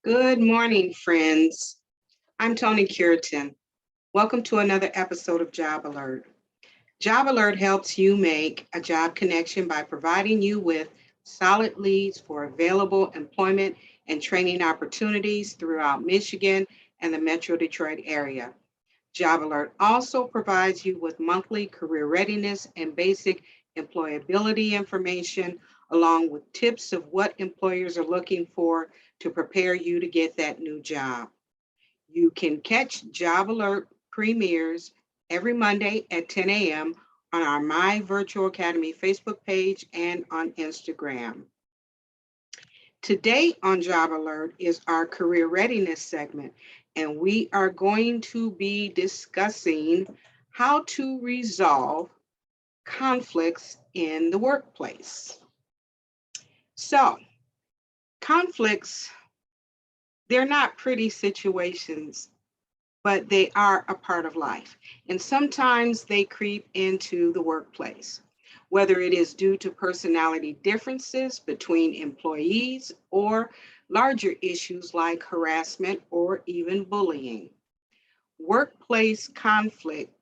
Good morning, friends. I'm Toni Cureton. Welcome to another episode of Job Alert. Job Alert helps you make a job connection by providing you with solid leads for available employment and training opportunities throughout Michigan and the Metro Detroit area. Job Alert also provides you with monthly career readiness and basic employability information, along with tips of what employers are looking for to prepare you to get that new job. You can catch Job Alert premieres every Monday at 10 a.m. on our My Virtual Academy Facebook page and on Instagram. Today on Job Alert is our career readiness segment, and we are going to be discussing how to resolve conflicts in the workplace. So, conflicts, they're not pretty situations, but they are a part of life. And sometimes they creep into the workplace, whether it is due to personality differences between employees or larger issues like harassment or even bullying. Workplace conflict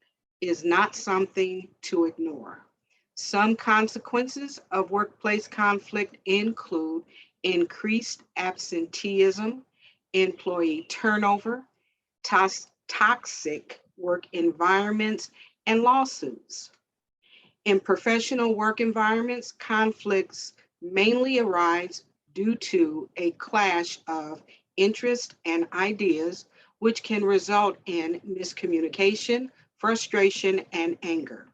is not something to ignore. Some consequences of workplace conflict include increased absenteeism, employee turnover, toxic work environments, and lawsuits. In professional work environments, conflicts mainly arise due to a clash of interest and ideas, which can result in miscommunication, frustration, and anger.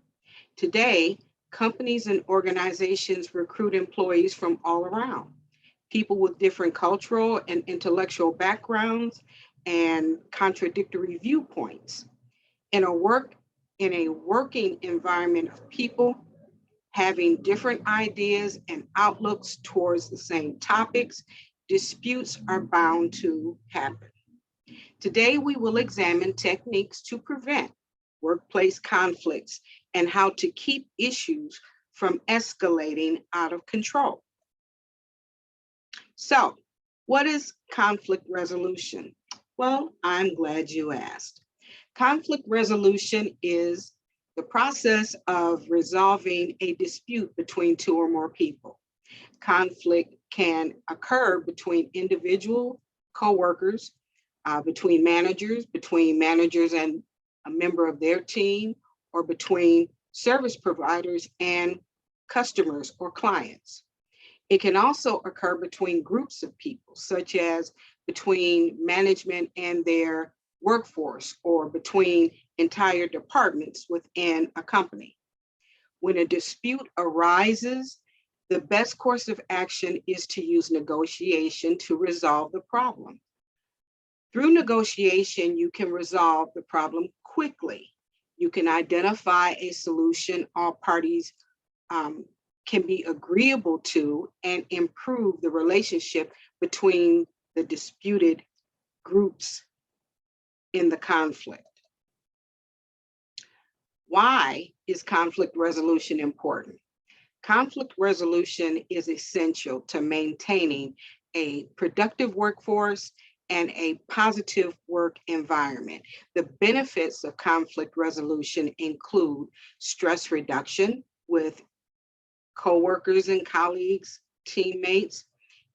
Today, companies and organizations recruit employees from all around, people with different cultural and intellectual backgrounds and contradictory viewpoints. In a working environment of people having different ideas and outlooks towards the same topics, disputes are bound to happen. Today, we will examine techniques to prevent workplace conflicts and how to keep issues from escalating out of control. So, what is conflict resolution? Well, I'm glad you asked. Conflict resolution is the process of resolving a dispute between two or more people. Conflict can occur between individual coworkers, between managers and a member of their team, or between service providers and customers or clients. It can also occur between groups of people, such as between management and their workforce, or between entire departments within a company. When a dispute arises, the best course of action is to use negotiation to resolve the problem. Through negotiation, you can resolve the problem quickly. You can identify a solution all parties can be agreeable to and improve the relationship between the disputed groups in the conflict. Why is conflict resolution important? Conflict resolution is essential to maintaining a productive workforce and a positive work environment. The benefits of conflict resolution include stress reduction with coworkers and colleagues, teammates,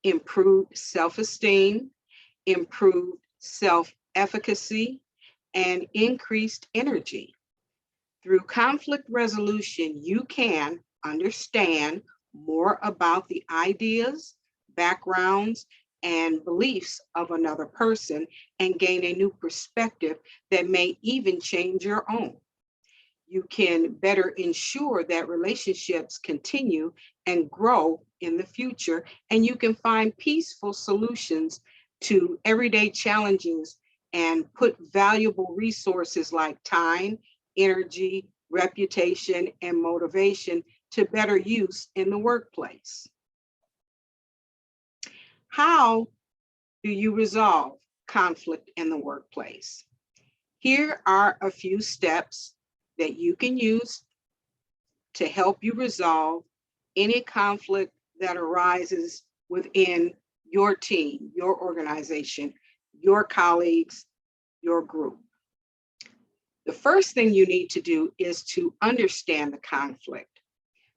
improved self-esteem, improved self-efficacy, and increased energy. Through conflict resolution, you can understand more about the ideas, backgrounds, and beliefs of another person and gain a new perspective that may even change your own. You can better ensure that relationships continue and grow in the future, and you can find peaceful solutions to everyday challenges and put valuable resources like time, energy, reputation, and motivation to better use in the workplace. How do you resolve conflict in the workplace? Here are a few steps that you can use to help you resolve any conflict that arises within your team, your organization, your colleagues, your group. The first thing you need to do is to understand the conflict.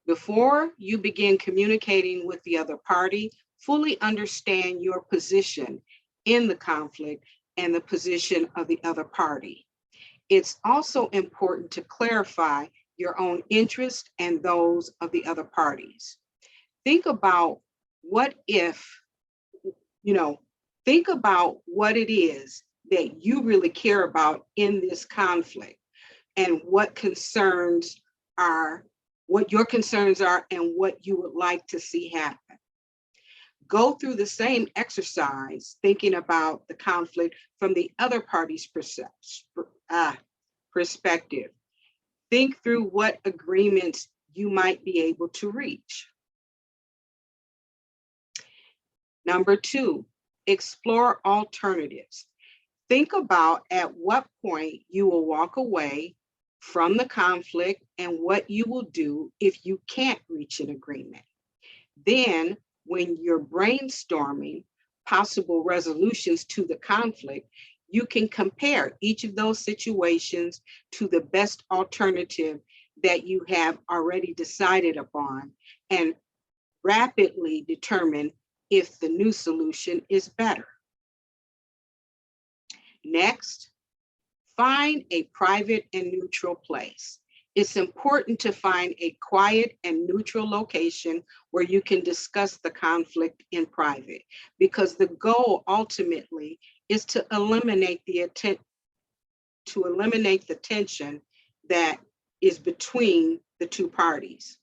Before you begin communicating with the other party, fully understand your position in the conflict and the position of the other party. It's also important to clarify your own interest and those of the other parties. Think about what if, think about what it is that you really care about in this conflict and what your concerns are and what you would like to see happen. Go through the same exercise, thinking about the conflict from the other party's perspective. Think through what agreements you might be able to reach. Number 2, explore alternatives. Think about at what point you will walk away from the conflict and what you will do if you can't reach an agreement. Then, when you're brainstorming possible resolutions to the conflict, you can compare each of those situations to the best alternative that you have already decided upon and rapidly determine if the new solution is better. Next, find a private and neutral place. It's important to find a quiet and neutral location where you can discuss the conflict in private, because the goal ultimately is to eliminate the tension that is between the two parties.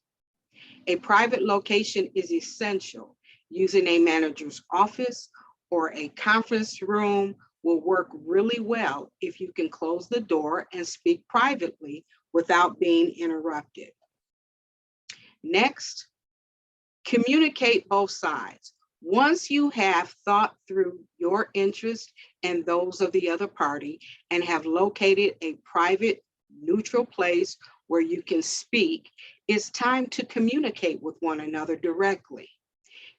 A private location is essential. Using a manager's office or a conference room will work really well if you can close the door and speak privately without being interrupted. Next, communicate both sides. Once you have thought through your interests and those of the other party and have located a private, neutral place where you can speak, it's time to communicate with one another directly.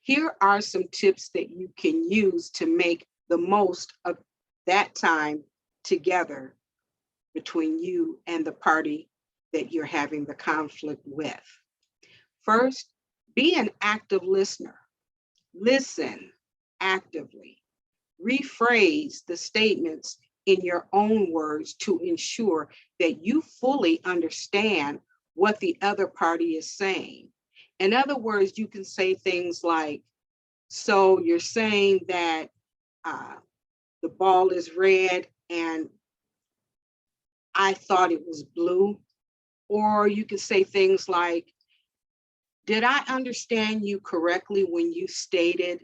Here are some tips that you can use to make the most of that time together between you and the party that you're having the conflict with. First, be an active listener. Listen actively. Rephrase the statements in your own words to ensure that you fully understand what the other party is saying. In other words, you can say things like, so you're saying that the ball is red and I thought it was blue. Or you can say things like, did I understand you correctly when you stated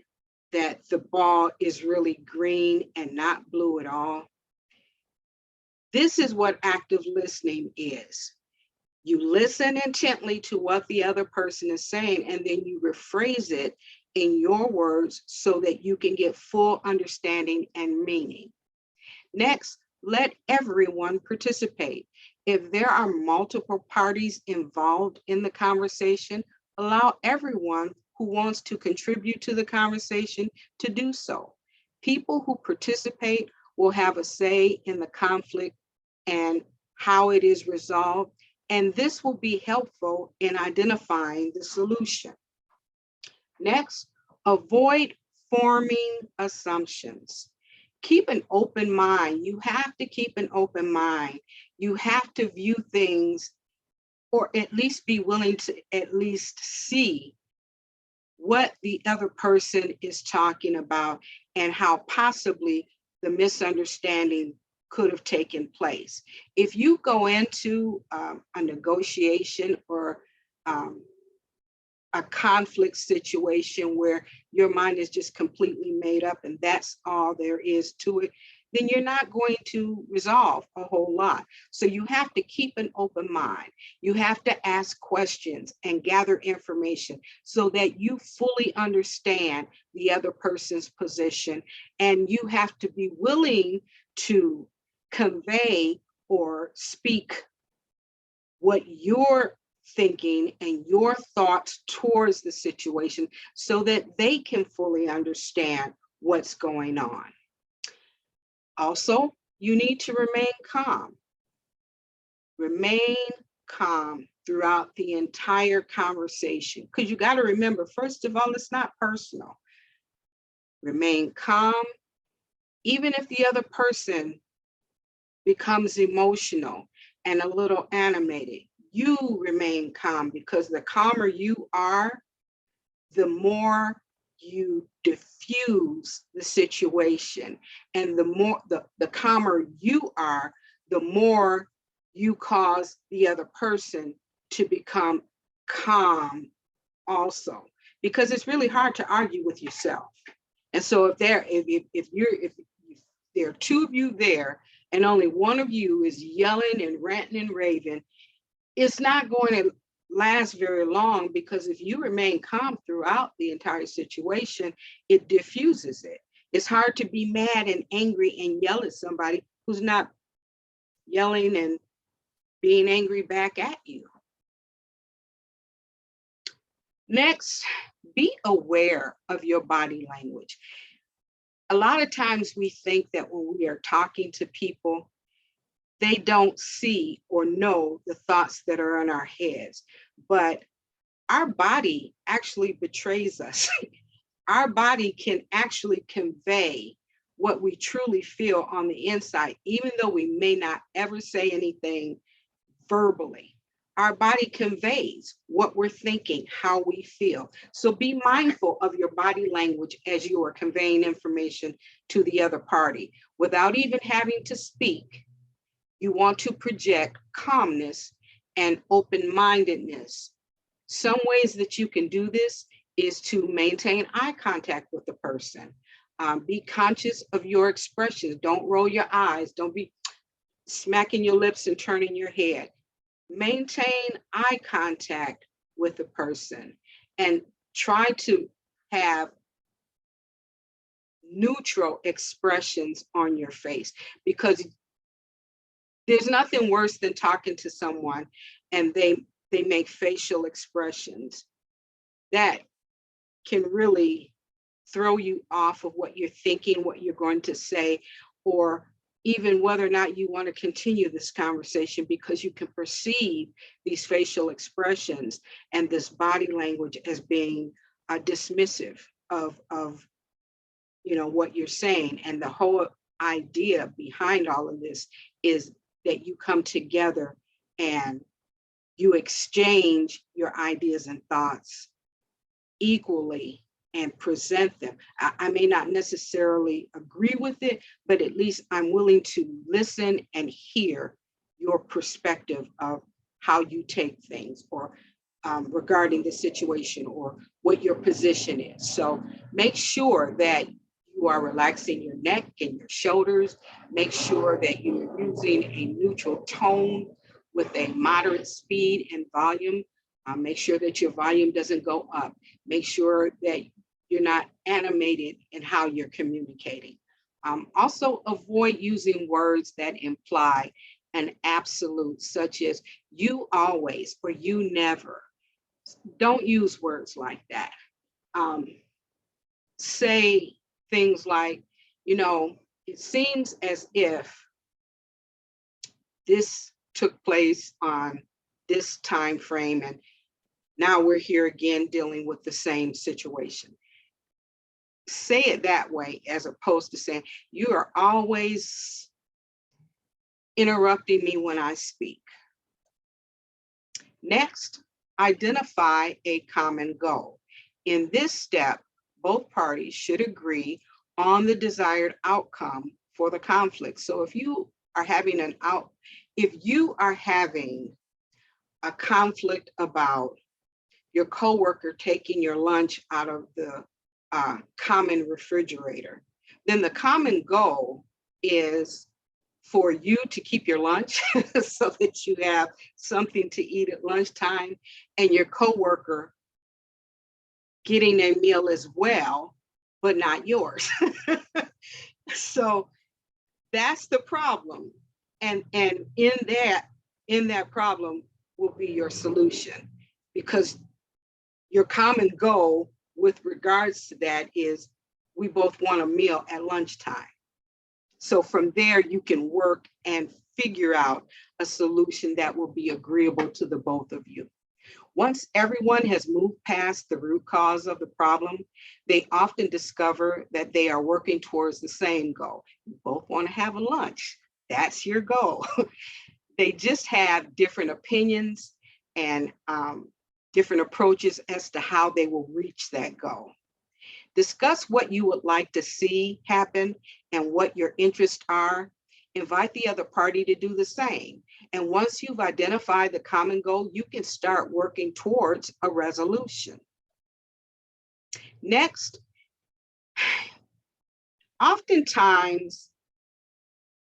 that the ball is really green and not blue at all? This is what active listening is. You listen intently to what the other person is saying, and then you rephrase it in your words so that you can get full understanding and meaning. Next, let everyone participate. If there are multiple parties involved in the conversation, allow everyone who wants to contribute to the conversation to do so. People who participate will have a say in the conflict and how it is resolved, and this will be helpful in identifying the solution. Next, avoid forming assumptions. Keep an open mind. You have to keep an open mind. You have to view things, or at least be willing to at least see what the other person is talking about and how possibly the misunderstanding could have taken place. If you go into a negotiation or a conflict situation where your mind is just completely made up and that's all there is to it, then you're not going to resolve a whole lot. So you have to keep an open mind. You have to ask questions and gather information so that you fully understand the other person's position. And you have to be willing to convey or speak what your thinking and your thoughts towards the situation so that they can fully understand what's going on. Also, you need to remain calm. Remain calm throughout the entire conversation, because you got to remember, first of all, it's not personal. Remain calm, even if the other person becomes emotional and a little animated. You remain calm, because the calmer you are, the more you diffuse the situation, and the calmer you are, the more you cause the other person to become calm also, because it's really hard to argue with yourself. And so if there are two of you there and only one of you is yelling and ranting and raving, it's not going to last very long, because if you remain calm throughout the entire situation, it diffuses it. It's hard to be mad and angry and yell at somebody who's not yelling and being angry back at you. Next, be aware of your body language. A lot of times we think that when we are talking to people, they don't see or know the thoughts that are in our heads, but our body actually betrays us. Our body can actually convey what we truly feel on the inside, even though we may not ever say anything verbally. Our body conveys what we're thinking, how we feel. So be mindful of your body language as you are conveying information to the other party. Without even having to speak, you want to project calmness and open-mindedness. Some ways that you can do this is to maintain eye contact with the person. Be conscious of your expressions. Don't roll your eyes. Don't be smacking your lips and turning your head. Maintain eye contact with the person and try to have neutral expressions on your face, because there's nothing worse than talking to someone and they make facial expressions that can really throw you off of what you're thinking, what you're going to say, or even whether or not you want to continue this conversation, because you can perceive these facial expressions and this body language as being dismissive of what you're saying. And the whole idea behind all of this is that you come together and you exchange your ideas and thoughts equally and present them. I may not necessarily agree with it, but at least I'm willing to listen and hear your perspective of how you take things, or regarding the situation, or what your position is. So make sure that you are relaxing your neck and your shoulders. Make sure that you're using a neutral tone with a moderate speed and volume. Make sure that your volume doesn't go up. Make sure that you're not animated in how you're communicating. Also, avoid using words that imply an absolute, such as you always or you never. Don't use words like that. Say things like, it seems as if this took place on this time frame, and now we're here again dealing with the same situation. Say it that way, as opposed to saying, you are always interrupting me when I speak. Next, identify a common goal. In this step, both parties should agree on the desired outcome for the conflict. So if you are having a conflict about your coworker taking your lunch out of the common refrigerator, then the common goal is for you to keep your lunch so that you have something to eat at lunchtime, and your coworker getting a meal as well, but not yours. So that's the problem. And in that problem, will be your solution, because your common goal with regards to that is we both want a meal at lunchtime. So from there, you can work and figure out a solution that will be agreeable to the both of you. Once everyone has moved past the root cause of the problem, they often discover that they are working towards the same goal. You both want to have a lunch. That's your goal. They just have different opinions and different approaches as to how they will reach that goal. Discuss what you would like to see happen and what your interests are. Invite the other party to do the same. And once you've identified the common goal, you can start working towards a resolution. Next, oftentimes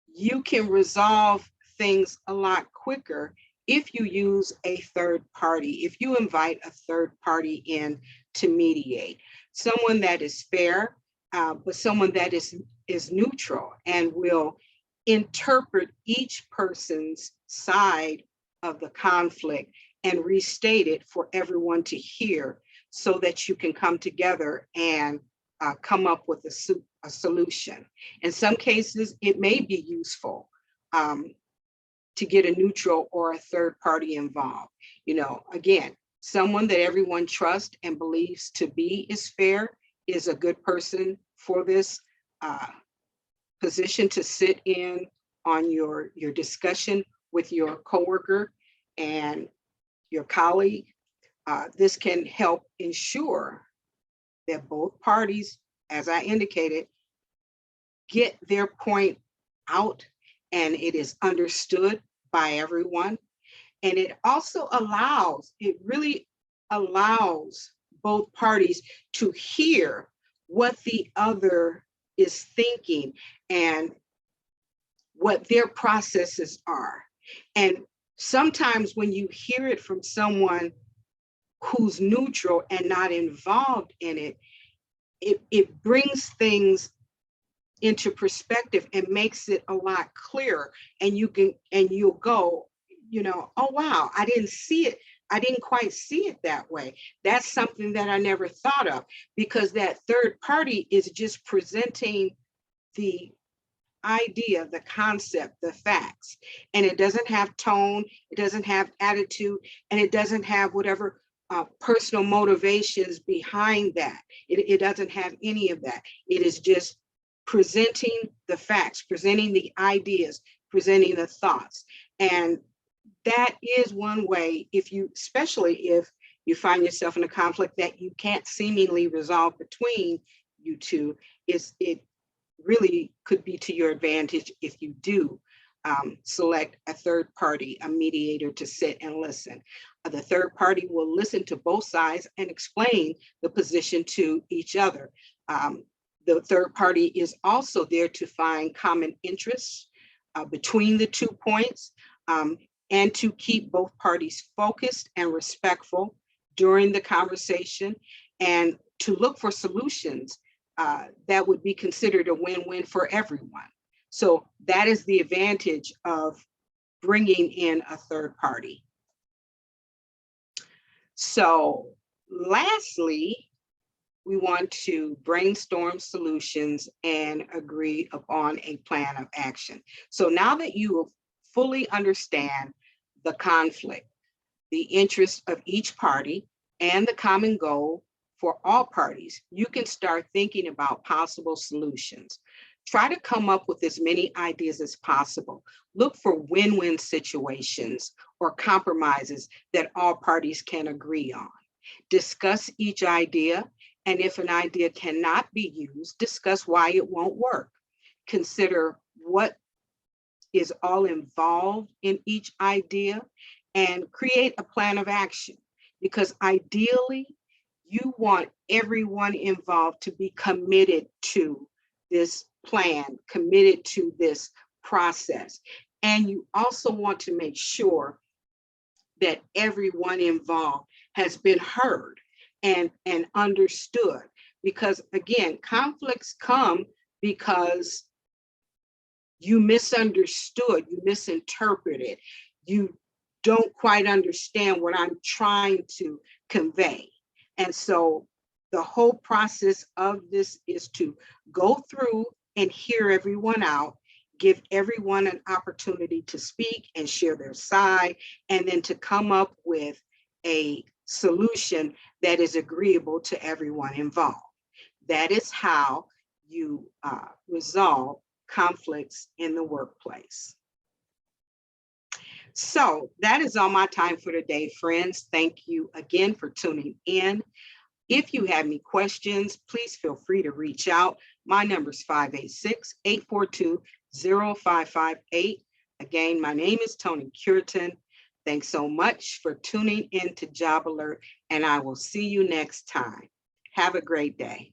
you can resolve things a lot quicker if you use a third party, if you invite a third party in to mediate, someone that is fair, but someone that is neutral and will interpret each person's side of the conflict and restate it for everyone to hear, so that you can come together and come up with a solution. In some cases, it may be useful to get a neutral or a third party involved. You know, again, someone that everyone trusts and believes to be is fair is a good person for this position to sit in on your discussion with your coworker and your colleague. This can help ensure that both parties, as I indicated, get their point out and it is understood by everyone. And it also really allows both parties to hear what the other is thinking and what their processes are. And sometimes when you hear it from someone who's neutral and not involved in it, it brings things into perspective and makes it a lot clearer. And you'll go, you know, oh wow, I didn't see it. I didn't quite see it that way. That's something that I never thought of, because that third party is just presenting the idea, the concept, the facts, and it doesn't have tone, it doesn't have attitude, and it doesn't have whatever personal motivations behind that. It doesn't have any of that. It is just presenting the facts, presenting the ideas, presenting the thoughts. And that is one way, especially if you find yourself in a conflict that you can't seemingly resolve between you two, it really could be to your advantage if you do select a third party, a mediator, to sit and listen. The third party will listen to both sides and explain the position to each other. The third party is also there to find common interests between the 2 points, and to keep both parties focused and respectful during the conversation, and to look for solutions that would be considered a win-win for everyone. So that is the advantage of bringing in a third party. So lastly, we want to brainstorm solutions and agree upon a plan of action. So now that you fully understand the conflict, the interests of each party, and the common goal for all parties, you can start thinking about possible solutions. Try to come up with as many ideas as possible. Look for win-win situations or compromises that all parties can agree on. Discuss each idea, and if an idea cannot be used, discuss why it won't work. Consider what is all involved in each idea and create a plan of action, because ideally, you want everyone involved to be committed to this plan, committed to this process. And you also want to make sure that everyone involved has been heard and understood. Because again, conflicts come because you misunderstood, you misinterpreted, you don't quite understand what I'm trying to convey. And so the whole process of this is to go through and hear everyone out, give everyone an opportunity to speak and share their side, and then to come up with a solution that is agreeable to everyone involved. That is how you resolve conflicts in the workplace. So that is all my time for today, friends. Thank you again for tuning in. If you have any questions, please feel free to reach out. My number is 586-842-0558. Again, my name is Toni Cureton. Thanks so much for tuning in to Job Alert, and I will see you next time. Have a great day.